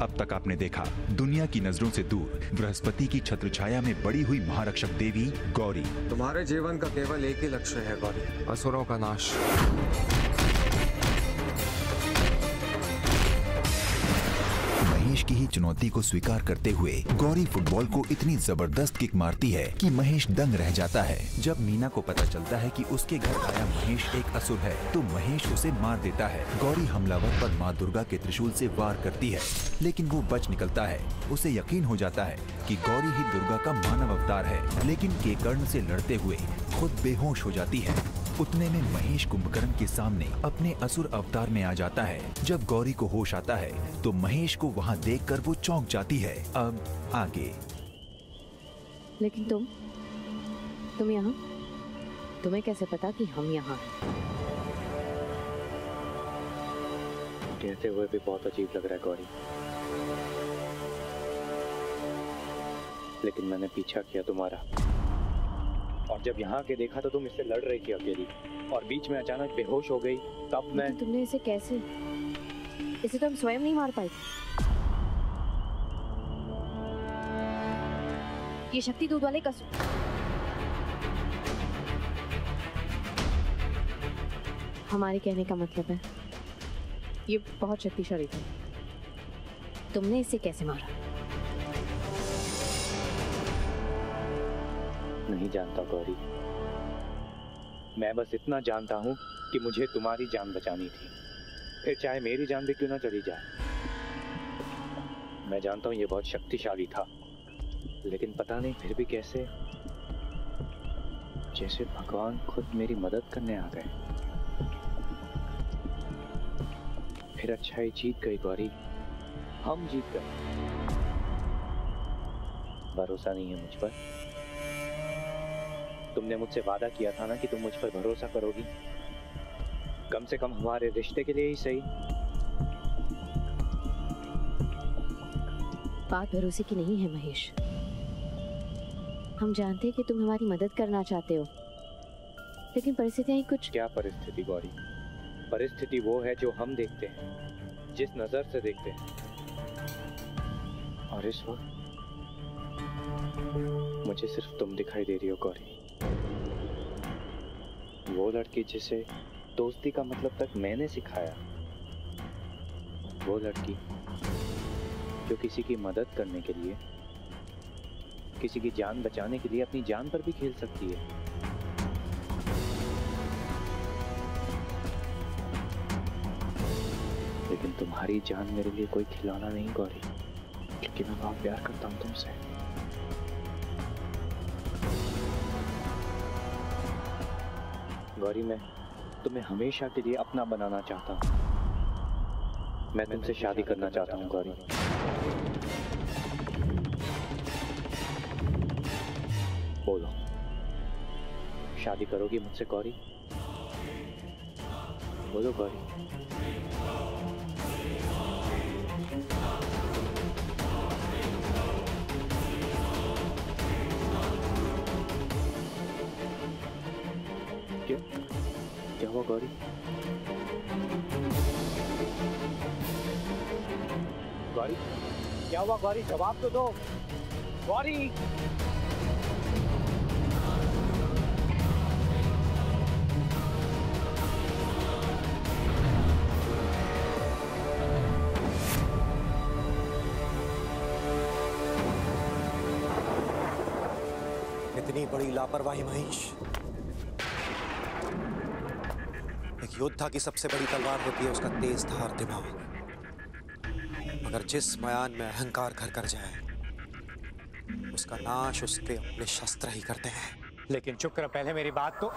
अब तक आपने देखा दुनिया की नजरों से दूर बृहस्पति की छत्रछाया में बड़ी हुई महारक्षक देवी गौरी। तुम्हारे जीवन का केवल एक ही लक्ष्य है गौरी, असुरों का नाश। महेश की ही चुनौती को स्वीकार करते हुए गौरी फुटबॉल को इतनी जबरदस्त किक मारती है कि महेश दंग रह जाता है। जब मीना को पता चलता है कि उसके घर आया महेश एक असुर है तो महेश उसे मार देता है। गौरी हमलावर पर माँ दुर्गा के त्रिशूल से वार करती है लेकिन वो बच निकलता है। उसे यकीन हो जाता है कि गौरी ही दुर्गा का मानव अवतार है, लेकिन केकर्ण से लड़ते हुए खुद बेहोश हो जाती है। उतने में महेश कुंभकर्ण के सामने अपने असुर अवतार में आ जाता है। जब गौरी को होश आता है तो महेश को वहाँ देखकर वो चौंक जाती है। अब आगे। लेकिन तुम यहाँ, तुम्हें कैसे पता कि हम यहाँ हैं? कहते हुए भी बहुत अजीब लग रहा है गौरी, लेकिन मैंने पीछा किया तुम्हारा और जब यहाँ के देखा तो तुम इससे लड़ रही थी अकेली और बीच में अचानक बेहोश हो गई। तब मैं तुमने इसे कैसे, इसे तो हम स्वयं नहीं मार पाए। ये शक्ति दूध वाले कसुर, हमारे कहने का मतलब है ये बहुत शक्तिशाली था। तुमने इसे कैसे मारा? नहीं जानता गौरी, मैं बस इतना जानता हूँ कि मुझे तुम्हारी जान बचानी थी, फिर चाहे मेरी जान भी क्यों ना चली जाए। मैं जानता हूँ ये बहुत शक्तिशाली था, लेकिन पता नहीं फिर भी कैसे, जैसे भगवान खुद मेरी मदद करने आ गए। फिर अच्छाई जीत गई गौरी, हम जीत गए। भरोसा नहीं है मुझ पर? तुमने मुझसे वादा किया था ना कि तुम मुझ पर भरोसा करोगी, कम से कम हमारे रिश्ते के लिए ही सही। बात भरोसे की नहीं है महेश। हम जानते हैं कि तुम हमारी मदद करना चाहते हो, लेकिन परिस्थितियां ही कुछ। क्या परिस्थिति गौरी? परिस्थिति वो है जो हम देखते हैं, जिस नजर से देखते हैं। और इस वक्त मुझे सिर्फ तुम दिखाई दे रही हो गौरी। वो लड़की जिसे दोस्ती का मतलब तक मैंने सिखाया, वो लड़की जो किसी की मदद करने के लिए, किसी की जान बचाने के लिए अपनी जान पर भी खेल सकती है। लेकिन तुम्हारी जान मेरे लिए कोई खिलौना नहीं गौरी, क्योंकि मैं बहुत प्यार करता हूं तुमसे। गौरी, मैं तुम्हें हमेशा के लिए अपना बनाना चाहता हूँ। मैं तुमसे शादी करना चाहता हूँ गौरी। बोलो, शादी करोगी मुझसे गौरी? बोलो गौरी। क्या हुआ गौरी? गौरी क्या हुआ गौरी? जवाब तो दो गौरी। इतनी बड़ी लापरवाही महेश। एक योद्धा की सबसे बड़ी तलवार होती है उसका तेज धार दिमाग। मगर जिस मयान में अहंकार घर कर जाए, उसका नाश उसके अपने शस्त्र ही करते हैं। लेकिन चुप कर, पहले मेरी बात तो।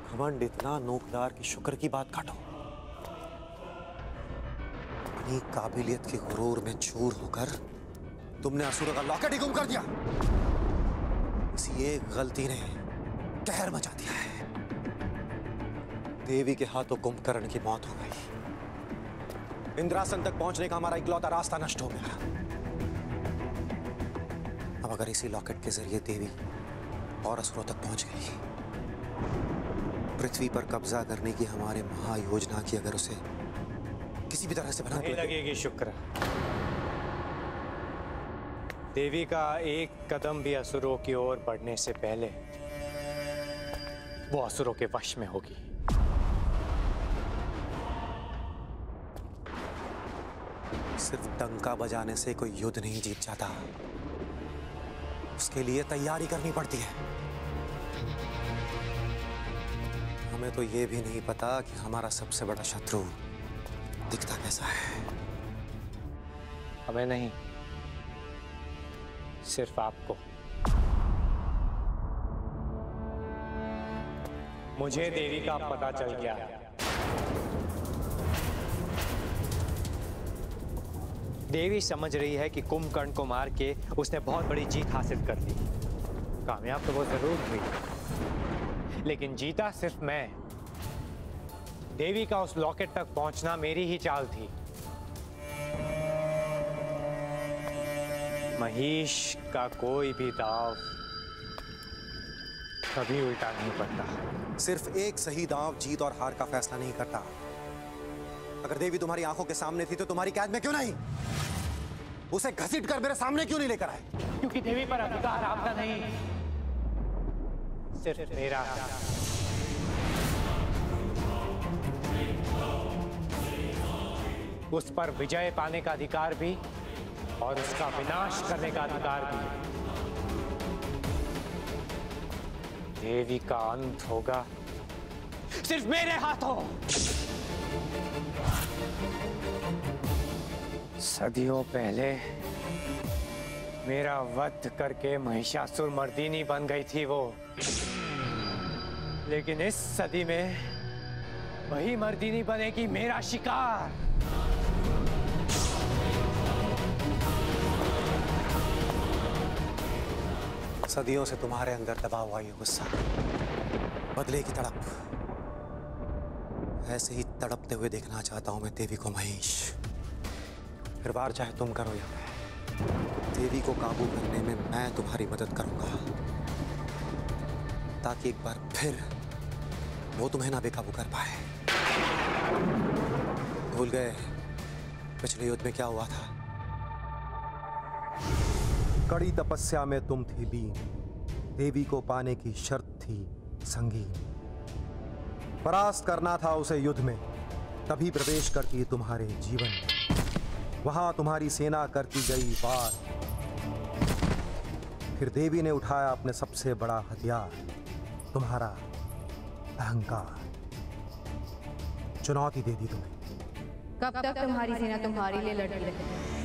घमंड इतना नोकदार की शुक्र की बात काटो। अपनी काबिलियत के गुरूर में चूर होकर तुमने असुर का लॉकेट ही गुम कर दिया। इसी एक गलती ने कहर मचा दिया है। देवी के हाथों कुंभकर्ण की मौत हो गई। इंद्रासन तक पहुंचने का हमारा इकलौता रास्ता नष्ट हो गया। अब अगर इसी लॉकेट के जरिए देवी और असुरों तक पहुंच गई, पृथ्वी पर कब्जा करने की हमारे महायोजना की अगर उसे किसी भी तरह से बना नहीं लगेगी शुक्र। देवी का एक कदम भी असुरों की ओर बढ़ने से पहले वो असुरों के वश में होगी। सिर्फ डंका बजाने से कोई युद्ध नहीं जीत जाता, उसके लिए तैयारी करनी पड़ती है। हमें तो ये भी नहीं पता कि हमारा सबसे बड़ा शत्रु दिखता कैसा है। हमें नहीं, सिर्फ आपको। मुझे देवी का पता चल गया है। देवी समझ रही है कि कुंभकर्ण को मार के उसने बहुत बड़ी जीत हासिल कर ली। कामयाब तो वो जरूर हुई, लेकिन जीता सिर्फ मैं। देवी का उस लॉकेट तक पहुंचना मेरी ही चाल थी। महेश का कोई भी दाव कभी उल्टा नहीं पड़ता। सिर्फ एक सही दांव जीत और हार का फैसला नहीं करता। अगर देवी तुम्हारी आंखों के सामने थी तो तुम्हारी कैद में क्यों नहीं? उसे घसीट कर मेरे सामने क्यों नहीं लेकर आए? क्योंकि देवी पर अधिकार आपका नहीं, सिर्फ मेरा। उस पर विजय पाने का अधिकार भी और उसका विनाश करने का अधिकार भी। देवी का अंत होगा सिर्फ मेरे हाथों। सदियों पहले मेरा वध करके महिषासुर मर्दिनी बन गई थी वो, लेकिन इस सदी में वही मर्दिनी बनेगी मेरा शिकार। सदियों से तुम्हारे अंदर दबा हुआ ये गुस्सा, बदले की तड़प, ऐसे ही तड़पते हुए देखना चाहता हूं मैं देवी को महेश। फिर वार चाहे तुम करो या मैं, देवी को काबू करने में मैं तुम्हारी मदद करूंगा, ताकि एक बार फिर वो तुम्हें ना बेकाबू कर पाए। भूल गए पिछले युद्ध में क्या हुआ था? कड़ी तपस्या में तुम थी लीन, देवी को पाने की शर्त थी संगीन। परास्त करना था उसे युद्ध में, तभी प्रवेश करती तुम्हारे जीवन में। वहां तुम्हारी सेना करती गई वार, फिर देवी ने उठाया अपने सबसे बड़ा हथियार, तुम्हारा अहंकार। चुनौती दे दी तुम्हें। कब तक तुम्हारी सेना तुम्हारे लिए लड़ती रहेगी?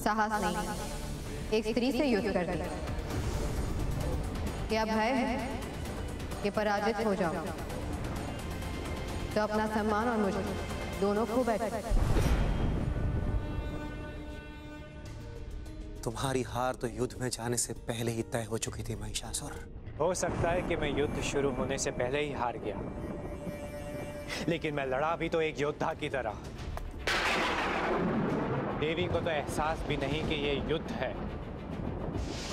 साहस नहीं, एक स्त्री से युद्ध कर दो। क्या भय है कि पराजित हो जाओ तो अपना सम्मान और मुझे दोनों खो बैठे। तुम्हारी हार तो युद्ध में जाने से पहले ही तय हो चुकी थी महिषासुर। हो सकता है कि मैं युद्ध शुरू होने से पहले ही हार गया, लेकिन मैं लड़ा भी तो एक योद्धा की तरह। देवी को तो एहसास भी नहीं कि ये युद्ध है,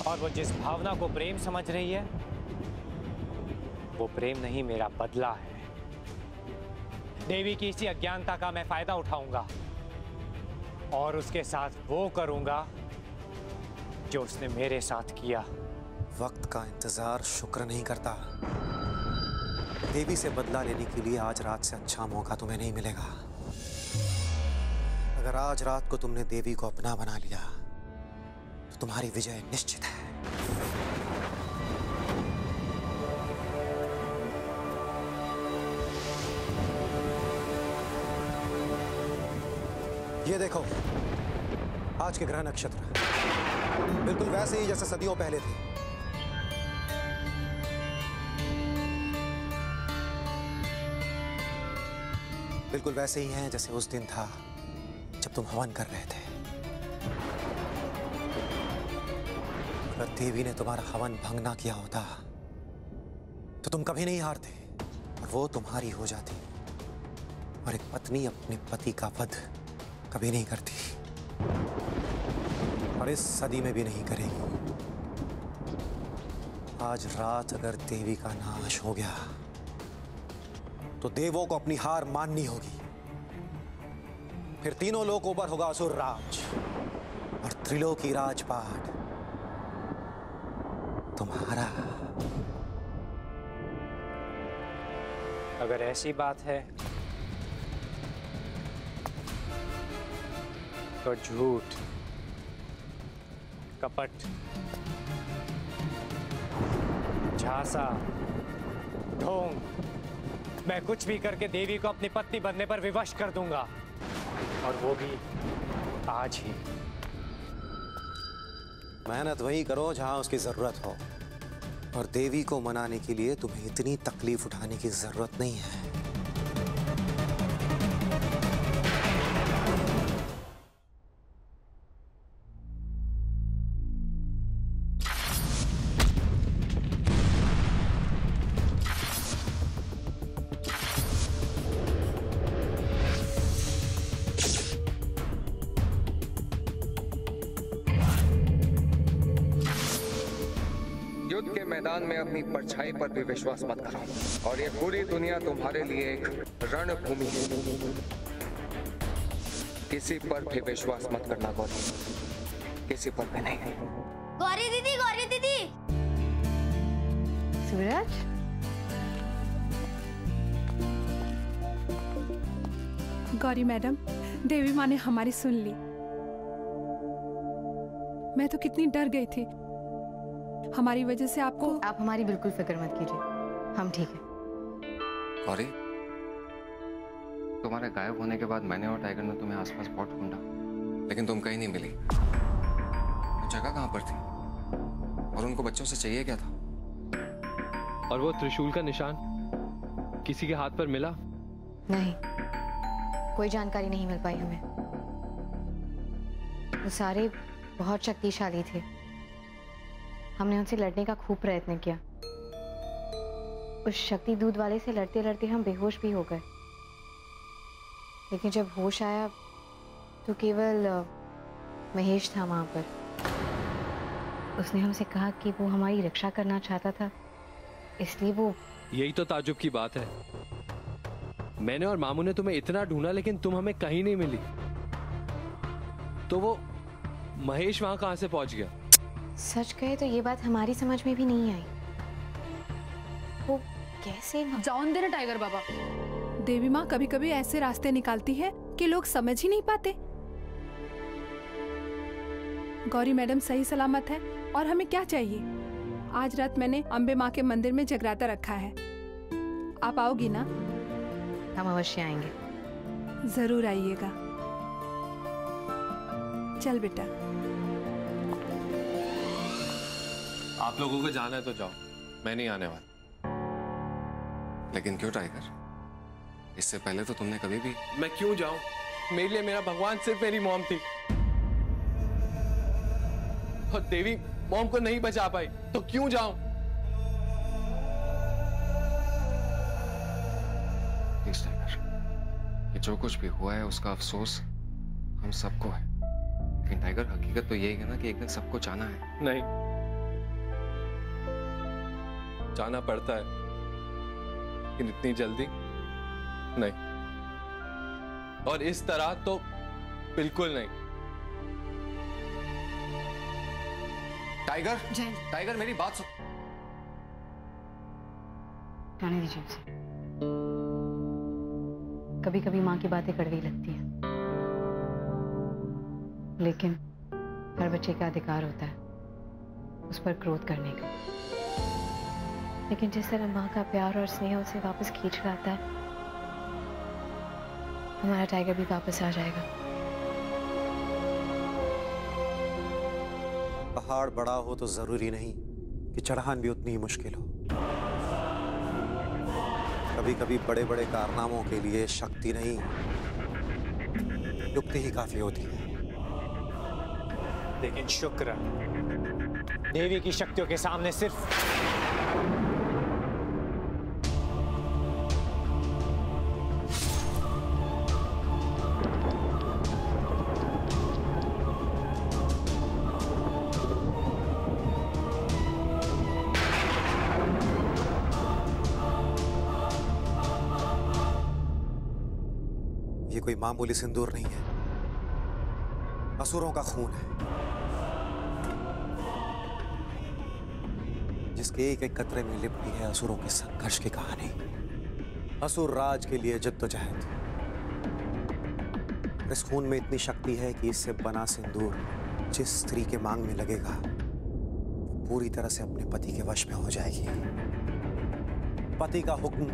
और वो जिस भावना को प्रेम समझ रही है वो प्रेम नहीं, मेरा बदला है। देवी की इसी अज्ञानता का मैं फायदा उठाऊंगा और उसके साथ वो करूंगा जो उसने मेरे साथ किया। वक्त का इंतजार शुक्र नहीं करता। देवी से बदला लेने के लिए आज रात से अच्छा मौका तुम्हें नहीं मिलेगा। अगर आज रात को तुमने देवी को अपना बना लिया तो तुम्हारी विजय निश्चित है। ये देखो, आज के ग्रह नक्षत्र बिल्कुल वैसे ही जैसे सदियों पहले थे। बिल्कुल वैसे ही हैं जैसे उस दिन था जब तुम हवन कर रहे थे। अगर देवी ने तुम्हारा हवन भंग ना किया होता तो तुम कभी नहीं हारते और वो तुम्हारी हो जाती। और एक पत्नी अपने पति का वध कभी नहीं करती और इस सदी में भी नहीं करेगी। आज रात अगर देवी का नाश हो गया तो देवों को अपनी हार माननी होगी। फिर तीनों लोगों पर होगा असुर राज और त्रिलोकी राजपाट तुम्हारा। अगर ऐसी बात है तो झूठ, कपट, झांसा, ढोंग, मैं कुछ भी करके देवी को अपनी पत्नी बनने पर विवश कर दूंगा, और वो भी आज ही। मेहनत वही करो जहां उसकी जरूरत हो, और देवी को मनाने के लिए तुम्हें इतनी तकलीफ उठाने की जरूरत नहीं है। युद्ध के मैदान में अपनी परछाई पर भी विश्वास मत करो, और ये पूरी दुनिया तुम्हारे लिए एक रणभूमि है। किसी पर भी विश्वास मत करना गौरी, किसी पर भी नहीं। गौरी दीदी, गौरी दीदी। सूरज, गौरी मैडम, देवी माँ ने हमारी सुन ली। मैं तो कितनी डर गई थी। हमारी वजह से आपको। आप हमारी बिल्कुल फिक्र मत कीजिए, हम ठीक हैं। गौरी, तुम्हारे गायब होने के बाद मैंने और टाइगर ने तुम्हें आसपास बहुत ढूंढा, लेकिन तुम कहीं नहीं मिली। तो जगह कहाँ पर थी? और उनको बच्चों से चाहिए क्या था? और वो त्रिशूल का निशान किसी के हाथ पर मिला? नहीं, कोई जानकारी नहीं मिल पाई हमें। वो सारे बहुत शक्तिशाली थे। हमने उनसे लड़ने का खूब प्रयत्न किया। उस शक्ति दूध वाले से लड़ते लड़ते हम बेहोश भी हो गए, लेकिन जब होश आया तो केवल महेश था वहां पर। उसने हमसे कहा कि वो हमारी रक्षा करना चाहता था, इसलिए वो। यही तो ताज्जुब की बात है। मैंने और मामू ने तुम्हें इतना ढूंढा, लेकिन तुम हमें कहीं नहीं मिली। तो वो महेश वहां कहां से पहुंच गया? सच कहे तो ये बात हमारी समझ में भी नहीं आई। वो कैसे? जान देना टाइगर बाबा। देवी माँ कभी कभी ऐसे रास्ते निकालती है कि लोग समझ ही नहीं पाते। गौरी मैडम सही सलामत है, और हमें क्या चाहिए? आज रात मैंने अम्बे माँ के मंदिर में जगराता रखा है। आप आओगी ना? हम अवश्य आएंगे। जरूर आइएगा। चल बेटा। आप लोगों को जाना है तो जाओ, मैं नहीं आने वाला। लेकिन क्यों टाइगर? इससे पहले तो तुमने कभी भी। मैं क्यों जाऊं? मेरे लिए मेरा भगवान सिर्फ मेरी मॉम थी, और देवी मॉम को नहीं बचा पाई, तो क्यों जाऊं? प्लीज टाइगर, ये जो कुछ भी हुआ है उसका अफसोस हम सबको है, लेकिन टाइगर हकीकत तो यही है ना कि एक दिन सबको जाना है। नहीं, जाना पड़ता है, लेकिन इतनी जल्दी नहीं, और इस तरह तो बिल्कुल नहीं। टाइगर, टाइगर मेरी बात सुन। जाने दीजिए उसे। कभी कभी माँ की बातें कड़वी लगती हैं, लेकिन हर बच्चे का अधिकार होता है उस पर क्रोध करने का। लेकिन जिस तरह माँ का प्यार और स्नेह उसे वापस खींच लाता है, हमारा टाइगर भी वापस आ जाएगा। पहाड़ बड़ा हो तो जरूरी नहीं कि चढ़ान भी उतनी ही मुश्किल हो। कभी कभी बड़े बड़े कारनामों के लिए शक्ति नहीं, युक्ति ही काफी होती है। लेकिन शुक्र, देवी की शक्तियों के सामने सिर्फ ये कोई मामूली सिंदूर नहीं है, असुरों का खून है, जिसके एक एक कतरे में लिपटी है असुरों के संघर्ष की कहानी, असुर राज के लिए जद्दोजहद। इस खून में इतनी शक्ति है कि इससे बना सिंदूर जिस स्त्री के मांग में लगेगा पूरी तरह से अपने पति के वश में हो जाएगी। पति का हुक्म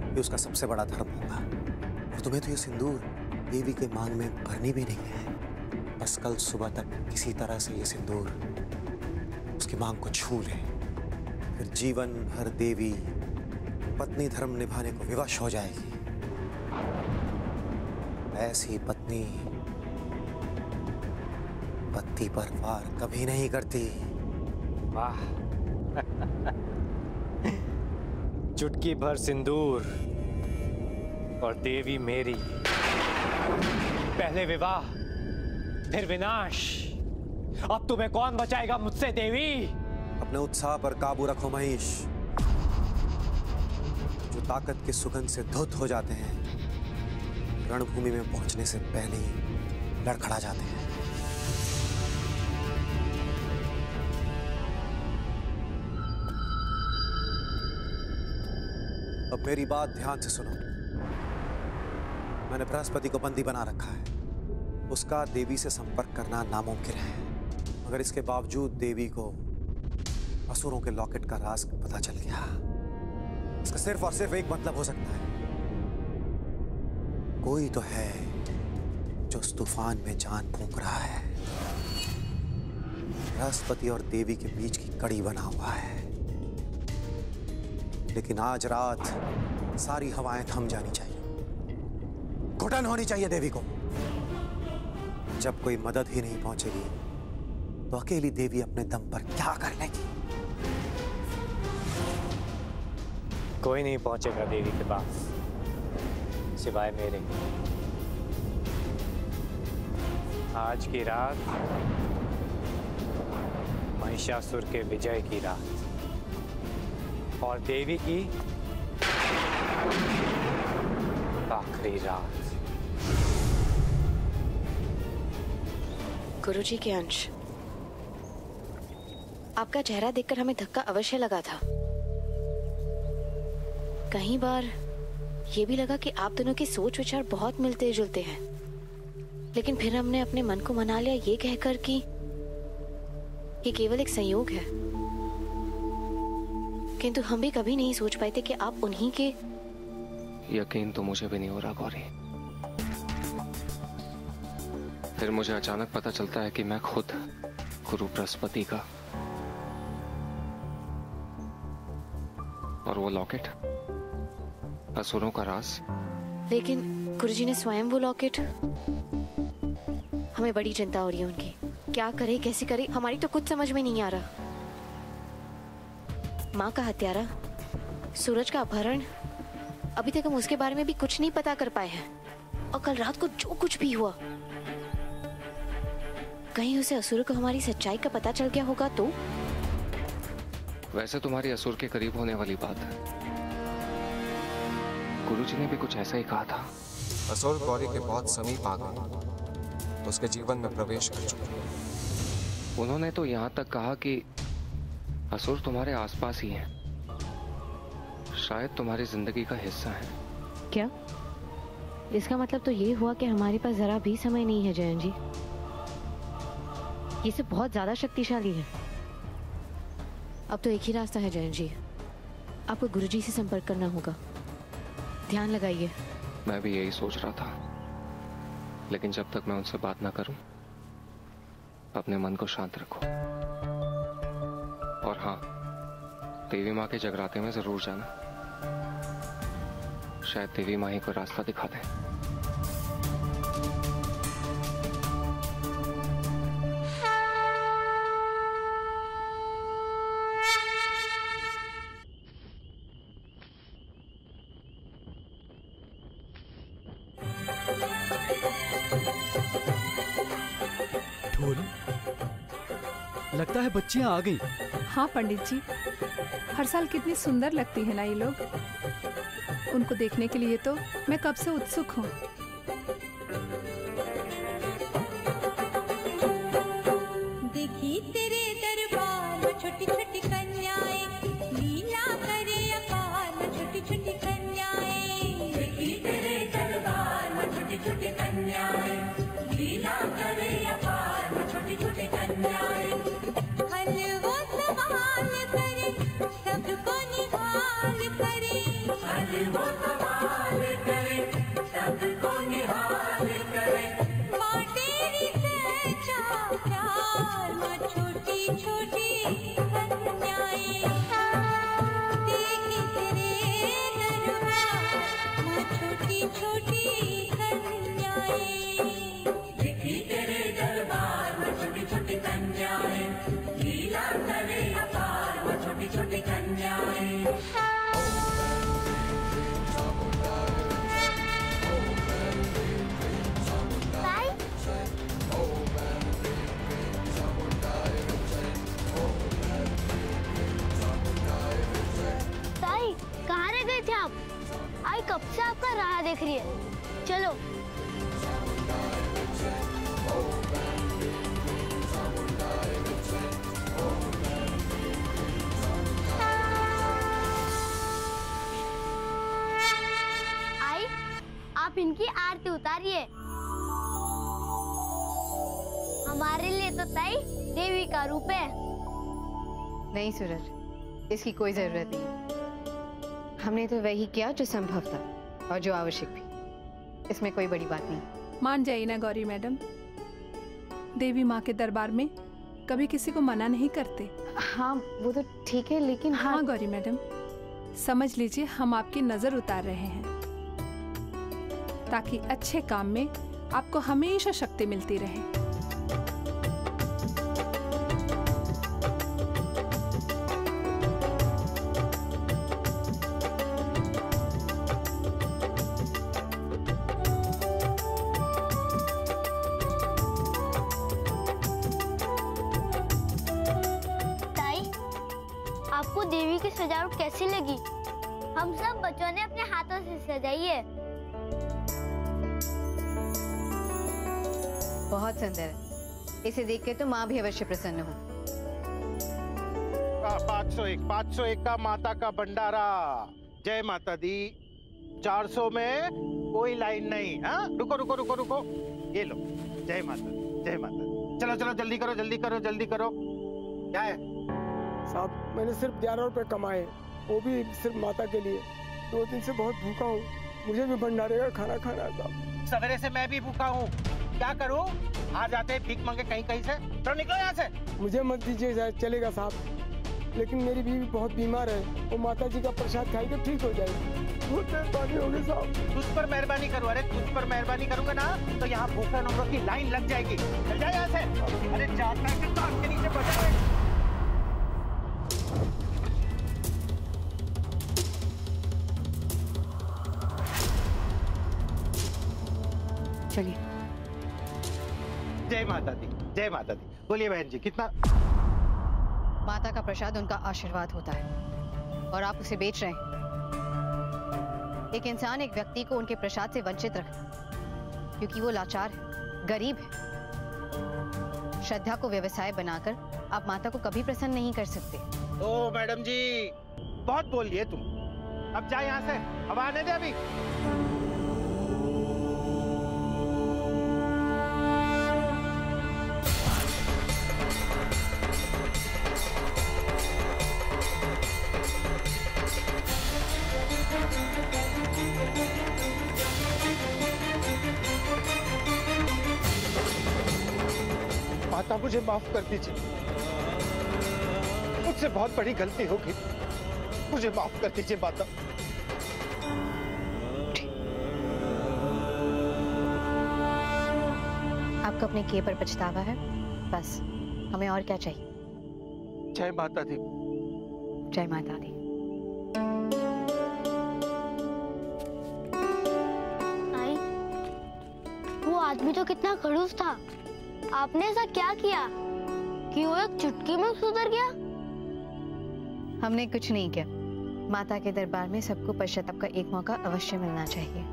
ये उसका सबसे बड़ा धर्म होगा। और तुम्हें तो ये सिंदूर देवी के मांग में भरनी भी नहीं है। बस कल सुबह तक किसी तरह से ये सिंदूर उसकी मांग को छू ले, फिर जीवन भर देवी पत्नी धर्म निभाने को विवश हो जाएगी। ऐसी पत्नी पति पर वार कभी नहीं करती। वाह चुटकी भर सिंदूर और देवी मेरी। पहले विवाह फिर विनाश। अब तुम्हें कौन बचाएगा मुझसे देवी? अपने उत्साह पर काबू रखो महेश। जो ताकत की सुगंध से धुत हो जाते हैं रणभूमि में पहुंचने से पहले ही लड़खड़ा जाते हैं। अब मेरी बात ध्यान से सुनो। मैंने बृहस्पति को बंदी बना रखा है। उसका देवी से संपर्क करना नामुमकिन है, मगर इसके बावजूद देवी को असुरों के लॉकेट का राज पता चल गया। इसका सिर्फ और सिर्फ एक मतलब हो सकता है, कोई तो है जो उस तूफान में जान फूंक रहा है। बृहस्पति और देवी के बीच की कड़ी बना हुआ है। लेकिन आज रात सारी हवाएं थम जानी चाहिए, घुटन होनी चाहिए देवी को। जब कोई मदद ही नहीं पहुंचेगी तो अकेली देवी अपने दम पर क्या कर लेगी? कोई नहीं पहुंचेगा देवी के पास सिवाय मेरे। आज की रात महिषासुर के विजय की रात और देवी की आखिरी रात। गुरुजी के अंश, आपका चेहरा देखकर हमें धक्का अवश्य लगा था। कई बार ये भी लगा कि आप दोनों के सोच विचार बहुत मिलते जुलते हैं, लेकिन फिर हमने अपने मन को मना लिया ये कहकर कि ये केवल एक संयोग है। किंतु हम भी कभी नहीं सोच पाए थे कि आप उन्हीं के। यकीन तो मुझे भी नहीं हो रहा गौरी। फिर मुझे अचानक पता चलता है कि मैं खुद गुरु बृहस्पति का, और वो लॉकेट असुरों का राज। लेकिन गुरुजी ने स्वयं वो लॉकेट। हमें बड़ी चिंता हो रही है उनकी। क्या करे कैसे करे हमारी तो कुछ समझ में नहीं आ रहा। माँ का हत्यारा, सूरज का अपहरण, अभी तक हम उसके बारे में भी कुछ नहीं पता कर पाए हैं। और कल रात को जो कुछ भी हुआ, कहीं उसे असुर को हमारी सच्चाई का पता चल गया होगा तो? वैसे तुम्हारी असुर के करीब होने वाली बात है। गुरुजी ने भी कुछ ऐसा ही कहा था। असुर गौरी के बहुत समीप आ गए, उसके जीवन में प्रवेश कर चुके। उन्होंने तो यहाँ तक कहा कि असुर तुम्हारे आसपास ही हैं, शायद तुम्हारी जिंदगी का हिस्सा है। क्या? इसका मतलब तो ये हुआ कि हमारे पास जरा भी समय नहीं है जयन जी। ये सब बहुत ज्यादा शक्तिशाली है। अब तो एक ही रास्ता है जयन जी, आपको गुरुजी से संपर्क करना होगा। ध्यान लगाइए। मैं भी यही सोच रहा था, लेकिन जब तक मैं उनसे बात ना करूं, अपने मन को शांत रखो। और हाँ, देवी माँ के जगराते में जरूर जाना, शायद देवी माँ ही को रास्ता दिखा दे। लगता है बच्चियां आ गई। हाँ पंडित जी, हर साल कितनी सुंदर लगती है ना ये लोग। उनको देखने के लिए तो मैं कब से उत्सुक हूँ। छोटी छोटी कन्याएं लीला करे अपार माँ छोटी छोटी कन्याएं देखी तेरे दरबार माँ छोटी छोटी कन्याएं लीला करे अपार माँ छोटी छोटी कन्याएं हलवो सवाल करे सबको निहाल करे हलवो सवाल करे सबको निहाल करे माँ तेरी सच्चा प्यार माँ छोटी छोटी कन्याएं देखी तेरे दरबार माँ छोटी छोटी कन्याएं देखी तेरे दरबार माँ छोटी छोटी कन्याएं लीला करे अपार माँ छोटी छोटी कन्याएं कहाँ रह गए थे आप? आई कब से आपका राह देख रही है। चलो। आई, आप इनकी आरती उतारिए। हमारे लिए तो ताई देवी का रूप है। नहीं सूरज, इसकी कोई जरूरत नहीं। हमने तो वही किया जो संभव था और जो आवश्यक भी। इसमें कोई बड़ी बात नहीं। मान जाइए ना गौरी मैडम, देवी माँ के दरबार में कभी किसी को मना नहीं करते। हाँ वो तो ठीक है, लेकिन हाँ गौरी मैडम, समझ लीजिए हम आपकी नजर उतार रहे हैं ताकि अच्छे काम में आपको हमेशा शक्ति मिलती रहे। आपको देवी की सजावट कैसी लगी? हम सब बच्चों ने अपने हाथों से सजाई है। बहुत सुंदर है। इसे देख के तो माँ भी अवश्य प्रसन्न हो। 501 का माता का भंडारा। जय माता दी। 400 में कोई लाइन नहीं। हाँ रुको रुको रुको रुको, ये लो। जय माता दी, जय माता दी। चलो चलो जल्दी करो जल्दी करो जल्दी करो। क्या है साहब? मैंने सिर्फ 11 रुपए कमाए, वो भी सिर्फ माता के लिए। 2 दिन से बहुत भूखा हूँ, मुझे भी भंडारे का खाना खाना है साहब। सवेरे से मैं भी भूखा हूँ, क्या करूँ? आ जाते हैं भीख मांगे कहीं कहीं से। तो निकलो यहाँ से। मुझे मत दीजिए, चलेगा साहब, लेकिन मेरी बीवी बहुत बीमार है, वो माता जी का प्रसाद खाएगी तो ठीक हो जाएगी। बहुत मेहरबानी होगी साहब। तुझ पर मेहरबानी करूँ? अरे तुझ पर मेहरबानी करूँगा ना तो यहाँ भूखे नंबरों की लाइन लग जाएगी। चल जाए यहाँ से। अरे जाता है कि कान के नीचे बचा है। चलिए। जय माता दी, जय माता दी। बोलिए बहन जी, कितना? माता का प्रसाद उनका आशीर्वाद होता है और आप उसे बेच रहे हैं। एक इंसान एक व्यक्ति को उनके प्रसाद से वंचित रखता क्योंकि वो लाचार है, गरीब है। श्रद्धा को व्यवसाय बनाकर आप माता को कभी प्रसन्न नहीं कर सकते। ओ मैडम जी, बहुत बोल लिए तुम। अब जाए यहाँ से, अब आने दे अभी। माता मुझे माफ कर दीजिए, मुझसे बहुत बड़ी गलती हो गई, मुझे माफ कर दीजिए माता। आपको अपने किए पर पछतावा है, बस हमें और क्या चाहिए? जय माता दी। जय माता दी। आई, वो आदमी तो कितना खड़ूस था। आपने ऐसा क्या किया कि वो एक चुटकी में सुधर गया? हमने कुछ नहीं किया। माता के दरबार में सबको पश्चाताप का एक मौका अवश्य मिलना चाहिए।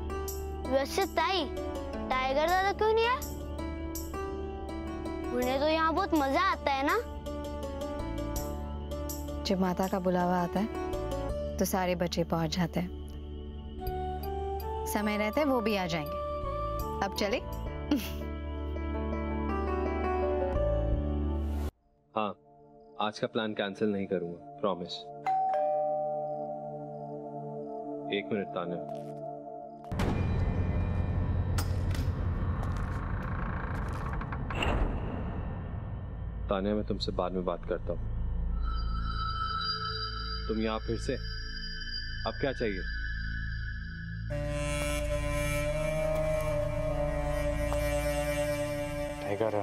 वैसे ताई, टाइगर दादा क्यों नहीं आए? उन्हें तो यहाँ बहुत मजा आता है ना? जब माता का बुलावा आता है तो सारे बच्चे पहुंच जाते हैं। समय रहते वो भी आ जाएंगे। अब चले? हाँ, आज का प्लान कैंसिल नहीं करूंगा, प्रॉमिस। एक मिनट तान्या। तान्या, मैं तुमसे बाद में बात करता हूँ। तुम यहाँ फिर से? अब क्या चाहिए? टाइगर,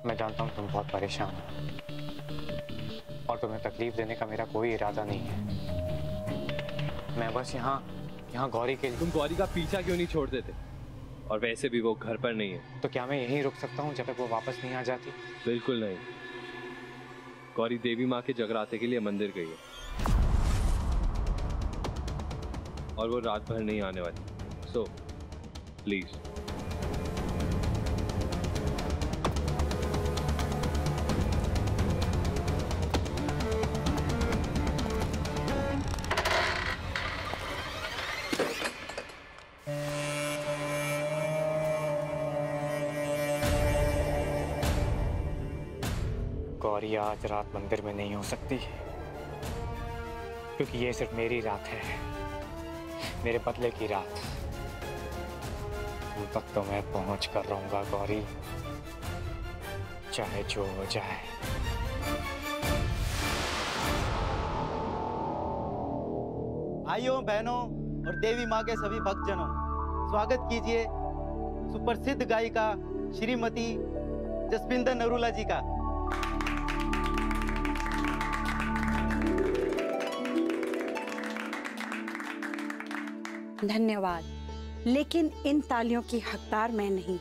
मैं जानता हूँ तुम बहुत परेशान हो और तुम्हें तकलीफ देने का मेरा कोई इरादा नहीं है। मैं बस यहाँ गौरी के लिए। तुम गौरी का पीछा क्यों नहीं छोड़ देते? और वैसे भी वो घर पर नहीं है। तो क्या मैं यहीं रुक सकता हूँ जब तक वो वापस नहीं आ जाती? बिल्कुल नहीं। गौरी देवी माँ के जगराते के लिए मंदिर गई है और वो रात भर नहीं आने वाली। So please. गौरी आज रात मंदिर में नहीं हो सकती क्योंकि ये सिर्फ मेरी रात है, मेरे बदले की रात। उन तक तो मैं पहुंच कर रहूंगा गौरी, चाहे जो हो जाए। भाइयों बहनों और देवी माँ के सभी भक्तजनों, स्वागत कीजिए सुप्रसिद्ध गायिका श्रीमती जसविंदर नरूला जी का। धन्यवाद, लेकिन इन तालियों की हकदार मैं नहीं,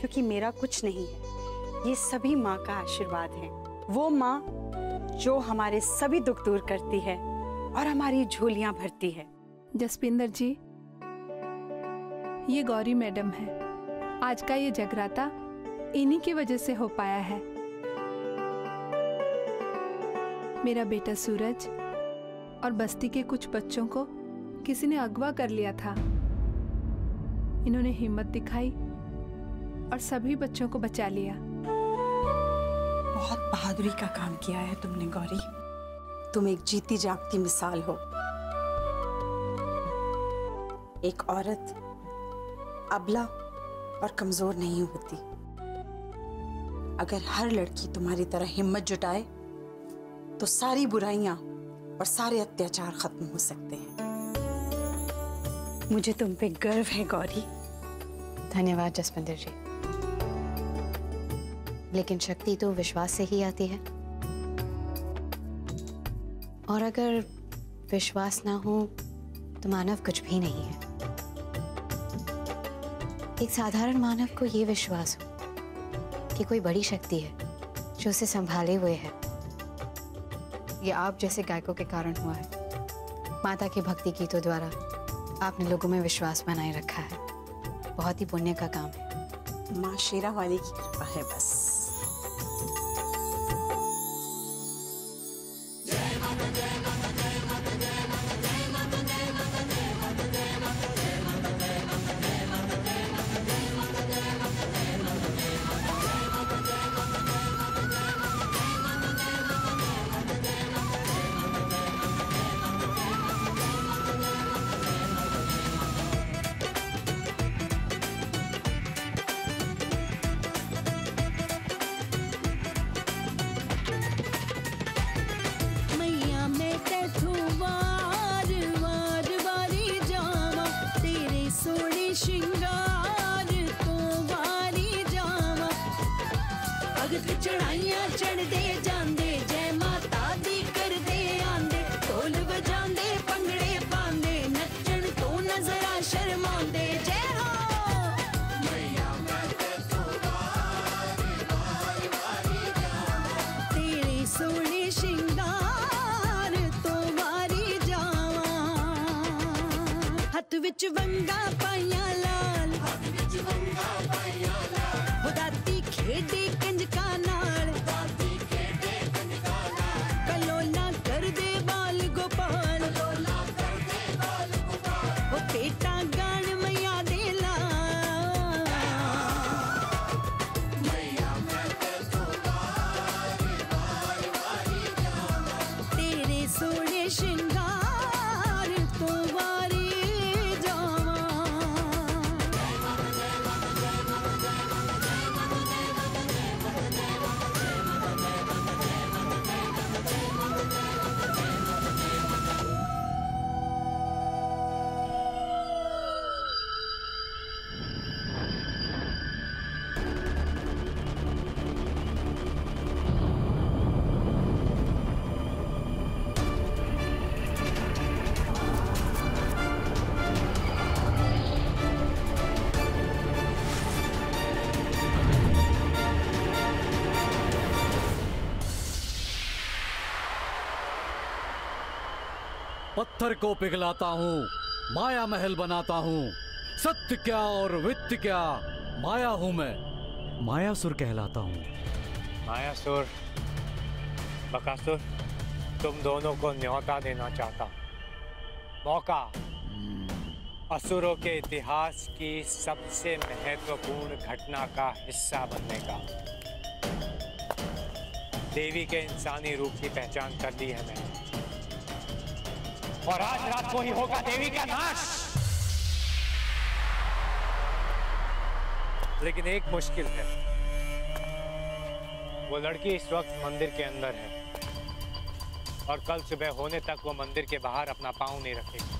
क्योंकि मेरा कुछ नहीं है। ये सभी माँ का आशीर्वाद है। वो माँ जो हमारे सभी दुख दूर करती है और हमारी झोलियां भरती है। जसपिंदर जी, ये गौरी मैडम है। आज का ये जगराता इन्हीं की वजह से हो पाया है। मेरा बेटा सूरज और बस्ती के कुछ बच्चों को किसी ने अगवा कर लिया था। इन्होंने हिम्मत दिखाई और सभी बच्चों को बचा लिया। बहुत बहादुरी का काम किया है तुमने गौरी। तुम एक जीती जागती मिसाल हो। एक औरत अबला और कमजोर नहीं होती। अगर हर लड़की तुम्हारी तरह हिम्मत जुटाए तो सारी बुराइयां और सारे अत्याचार खत्म हो सकते हैं। मुझे तुम पे गर्व है गौरी। धन्यवाद जसविंदर जी, लेकिन शक्ति तो विश्वास से ही आती है, और अगर विश्वास ना हो तो मानव कुछ भी नहीं है। एक साधारण मानव को ये विश्वास हो कि कोई बड़ी शक्ति है जो उसे संभाले हुए है। ये आप जैसे गायकों के कारण हुआ है। माता के भक्ति गीतों द्वारा आपने लोगों में विश्वास बनाए रखा है। बहुत ही पुण्य का काम है। माँ शेरा वाली की कृपा है बस। चढ़ाइयां चढ़दे जांदे जय माता दी करदे आंदे, ढोल वजांदे भंगड़े पांदे, नचण तो नजरा शर्मांदे। जय हो मैया मैं तैथों वारी वारी वारी जावां, तेरे सोहणे शिंगार तो वारी जावां। हत्थ विच वंगा पाइयां लाल, हत्थ विच वंगा पाइयां लाल, हो दाती खेडे कंजका नाल, दाती खेडे कंजका पत्थर को पिघलाता हूँ, माया महल बनाता हूँ। सत्य क्या और वित्त क्या, माया हूँ मैं, मायासुर कहलाता हूँ। मायासुर, बकासुर, तुम दोनों को न्योता देना चाहता हूँ। मौका असुरों के इतिहास की सबसे महत्वपूर्ण घटना का हिस्सा बनने का। देवी के इंसानी रूप की पहचान कर ली है मैंने, और आज रात को ही होगा देवी का नाश। लेकिन एक मुश्किल है, वो लड़की इस वक्त मंदिर के अंदर है और कल सुबह होने तक वो मंदिर के बाहर अपना पांव नहीं रखेगी।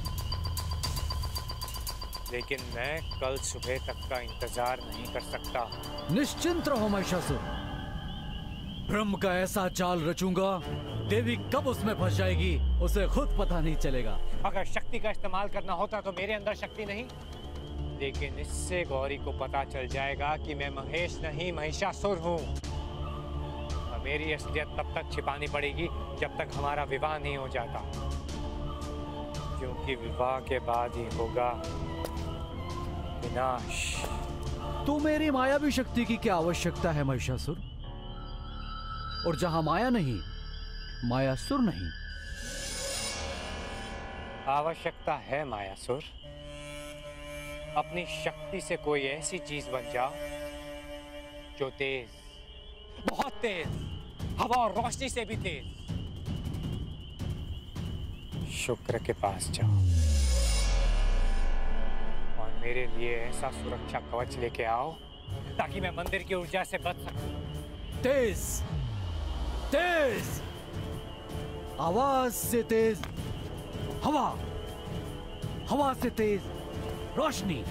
लेकिन मैं कल सुबह तक का इंतजार नहीं कर सकता। निश्चिंत रहो महिषासुर, ब्रह्म का ऐसा जाल रचूंगा, देवी कब उसमें फंस जाएगी उसे खुद पता नहीं चलेगा। अगर शक्ति का इस्तेमाल करना होता तो मेरे अंदर शक्ति नहीं, लेकिन इससे गौरी को पता चल जाएगा कि मैं महेश नहीं महिषासुर हूँ। और मेरी असलियत तब तक छिपानी पड़ेगी जब तक हमारा विवाह नहीं हो जाता, क्योंकि विवाह के बाद ही होगा विनाश। तू मेरी मायावी शक्ति की क्या आवश्यकता है महिषासुर? और जहां माया नहीं, मायासुर नहीं। आवश्यकता है मायासुर। अपनी शक्ति से कोई ऐसी चीज बन जाओ जो तेज, बहुत तेज, हवा और रोशनी से भी तेज। शुक्र के पास जाओ और मेरे लिए ऐसा सुरक्षा कवच लेके आओ ताकि मैं मंदिर की ऊर्जा से बच सकूं। तेज, तेज, आवाज से तेज हवा, हवा से तेज रोशनी,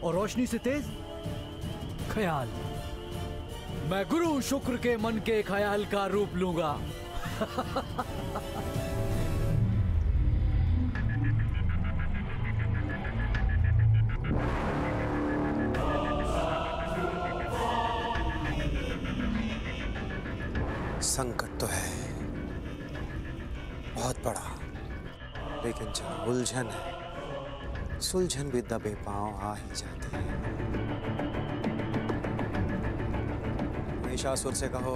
और रोशनी से तेज ख्याल। मैं गुरु शुक्र के मन के ख्याल का रूप लूंगा। संकट तो है बहुत बड़ा, लेकिन जहाँ उलझन है, सुलझन भी दबे पांव आ ही जाती है। महिषासुर से कहो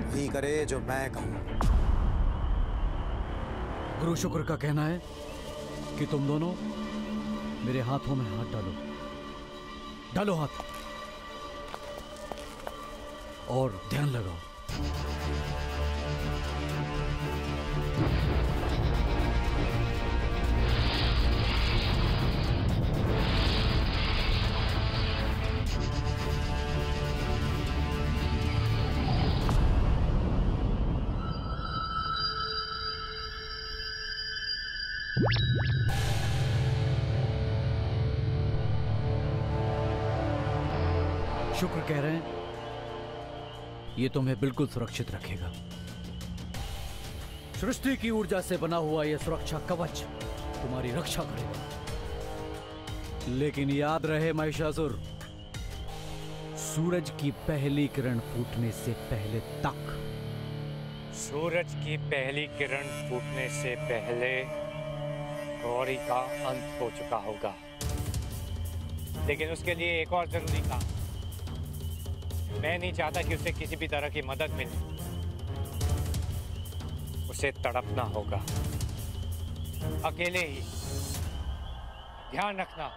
वही करे जो मैं कहूं। गुरु शुक्र का कहना है कि तुम दोनों मेरे हाथों में हाथ डालो। डालो हाथ और ध्यान लगाओ। शुक्र कह रहे हैं ये तुम्हें बिल्कुल सुरक्षित रखेगा। सृष्टि की ऊर्जा से बना हुआ यह सुरक्षा कवच तुम्हारी रक्षा करेगा। लेकिन याद रहे महिषासुर, सूरज की पहली किरण फूटने से पहले तक, सूरज की पहली किरण फूटने से पहले गौरी का अंत हो चुका होगा। लेकिन उसके लिए एक और जरूरी काम, मैं नहीं चाहता कि उसे किसी भी तरह की मदद मिले। उसे तड़पना होगा अकेले ही। ध्यान रखना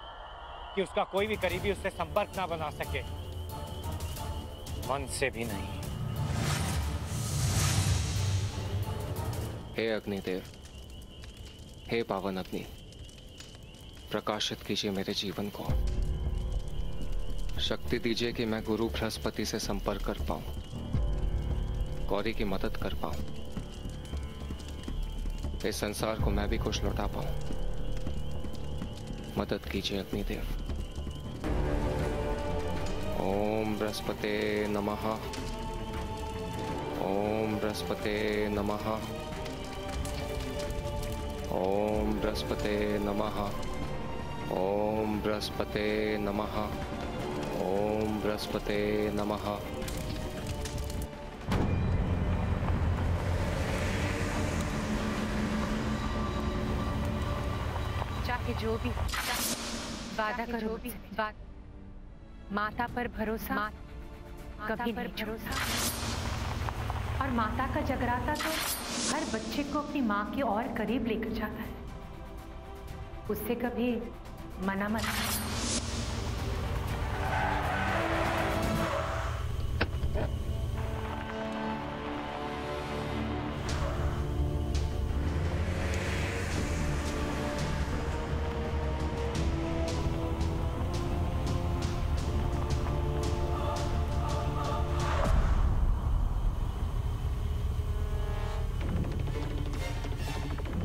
कि उसका कोई भी करीबी उससे संपर्क ना बना सके, मन से भी नहीं। हे अग्निदेव, हे पावन अग्नि, प्रकाशित कीजिए मेरे जीवन को। शक्ति दीजिए कि मैं गुरु बृहस्पति से संपर्क कर पाऊं, गौरी की मदद कर पाऊं, इस संसार को मैं भी कुछ लौटा पाऊं। मदद कीजिए अग्निदेव। ओम बृहस्पते नमः, ओम बृहस्पते नमः, ओम बृहस्पते नमः, ओम बृहस्पते नमः, ओम बृहस्पते नमः। कि जो भी वादा करो भी माता पर भरोसा कभी नहीं भरोसा। और माता का जगराता तो हर बच्चे को अपनी माँ के और करीब लेकर जाता है, उससे कभी मना मत।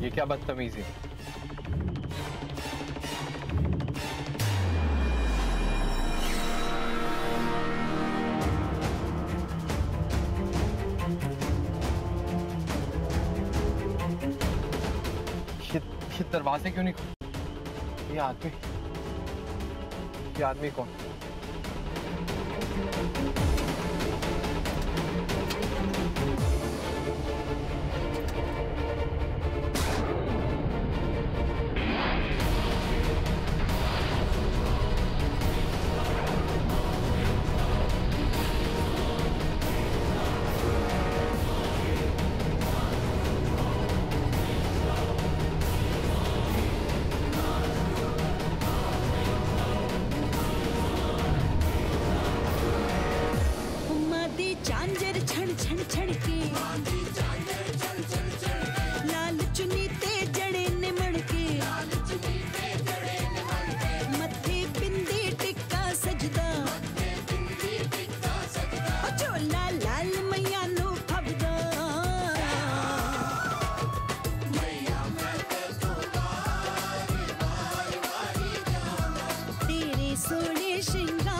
ये क्या बदतमीजी है? ये दरवाजे क्यों नहीं खुले? ये आदमी कौन? झांझर छण छण छण के लाल चुनी ते जड़े निमण के मथे बिंदी टिक्का सजदा चोला लाल मैया नो फबदा तेरे सोने श्रृंगार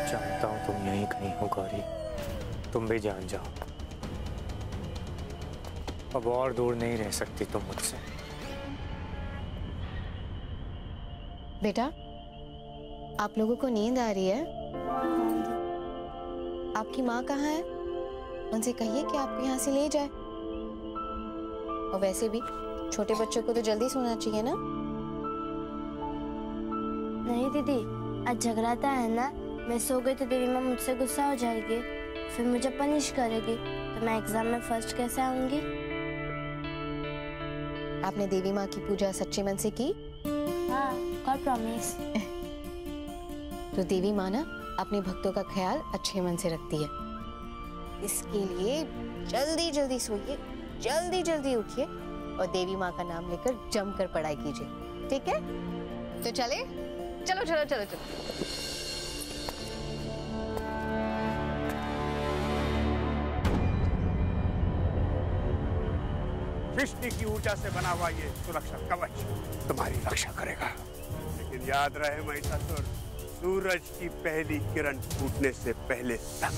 जानता हूँ तुम यहीं कहीं हो गौरी, तुम भी जान जाओ। अब और दूर नहीं रह सकती तुम मुझसे। बेटा, आप लोगों को नींद आ रही है? आपकी माँ कहाँ है? उनसे कहिए कि आपको यहाँ से ले जाए। और वैसे भी छोटे बच्चों को तो जल्दी सोना चाहिए ना? नहीं दीदी, आज जगराता है ना, मैं सो गई तो देवी माँ मुझसे गुस्सा हो जाएगी, फिर मुझे पनिश करेगी, तो मैं एग्जाम में फर्स्ट कैसे आऊंगी? आपने देवी माँ की पूजा सच्चे मन से की? हाँ, गॉड प्रॉमिस। तो देवी माँ ना अपने भक्तों का ख्याल अच्छे मन से रखती है। इसके लिए जल्दी जल्दी सोइए, जल्दी जल्दी उठिए और देवी माँ का नाम लेकर जमकर पढ़ाई कीजिए, ठीक है? तो चले, चलो चलो चलो चलो। विष्णु की ऊर्जा से बना हुआ ये सुरक्षा कवच तुम्हारी रक्षा करेगा, लेकिन याद रहे महिषासुर, सूरज की पहली किरण फूटने से पहले तक।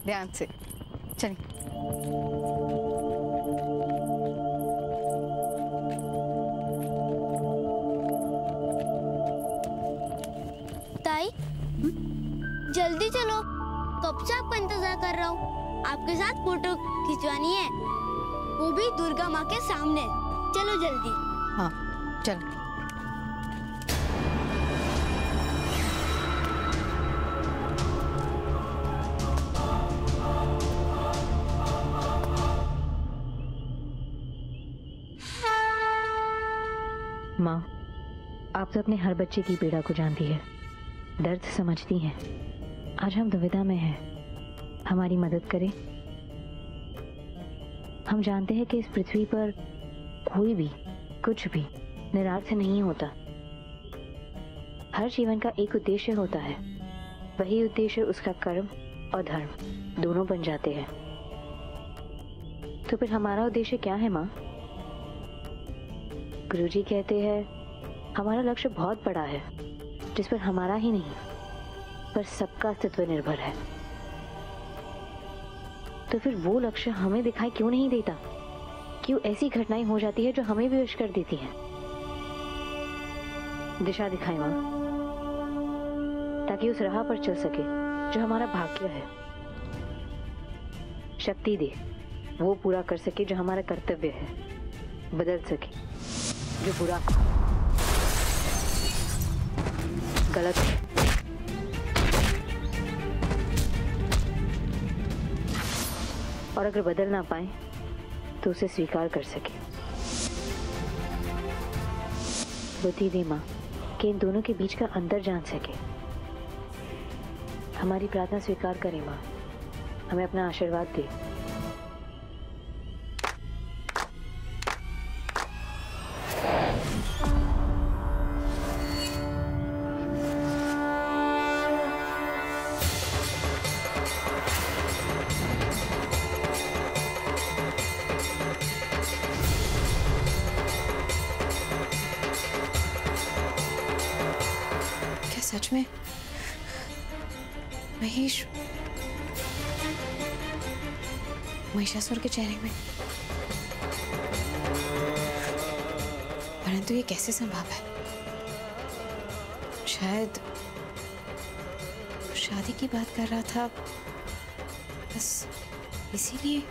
ध्यान से चलिए। ताई, जल्दी चलो, कब से आपका इंतजार कर रहा हूँ। आपके साथ फोटो खिंचवानी है, वो भी दुर्गा माँ के सामने। चलो जल्दी। हाँ चलो। माँ, आप तो अपने हर बच्चे की पीड़ा को जानती है, दर्द समझती हैं। आज हम दुविधा में हैं, हमारी मदद करें। हम जानते हैं कि इस पृथ्वी पर कोई भी कुछ भी निरार्थ नहीं होता। हर जीवन का एक उद्देश्य होता है, वही उद्देश्य उसका कर्म और धर्म दोनों बन जाते हैं। तो फिर हमारा उद्देश्य क्या है माँ? गुरुजी कहते हैं हमारा लक्ष्य बहुत बड़ा है, जिस पर हमारा ही नहीं पर सबका अस्तित्व निर्भर है। तो फिर वो लक्ष्य हमें दिखाई क्यों नहीं देता? क्यों ऐसी घटनाएं हो जाती है जो हमें विवश कर देती हैं? दिशा दिखाए माँ, ताकि उस राह पर चल सके जो हमारा भाग्य है। शक्ति दे, वो पूरा कर सके जो हमारा कर्तव्य है, बदल सके जो बुरा गलत है। और अगर बदल ना पाए तो उसे स्वीकार कर सके। बुद्धि दे माँ कि इन दोनों के बीच का अंतर जान सके। हमारी प्रार्थना स्वीकार करे माँ, हमें अपना आशीर्वाद दे। सच में महिषासुर के चेहरे में, परंतु ये कैसे संभव है? शायद शादी की बात कर रहा था, बस इसीलिए।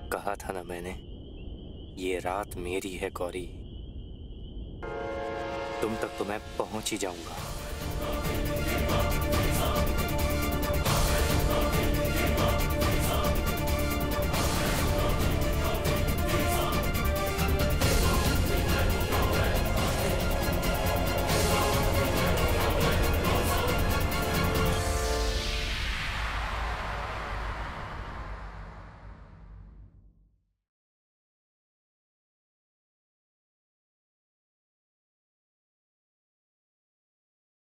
कहा था ना मैंने, ये रात मेरी है गौरी, तुम तक तो मैं पहुंच ही जाऊंगा।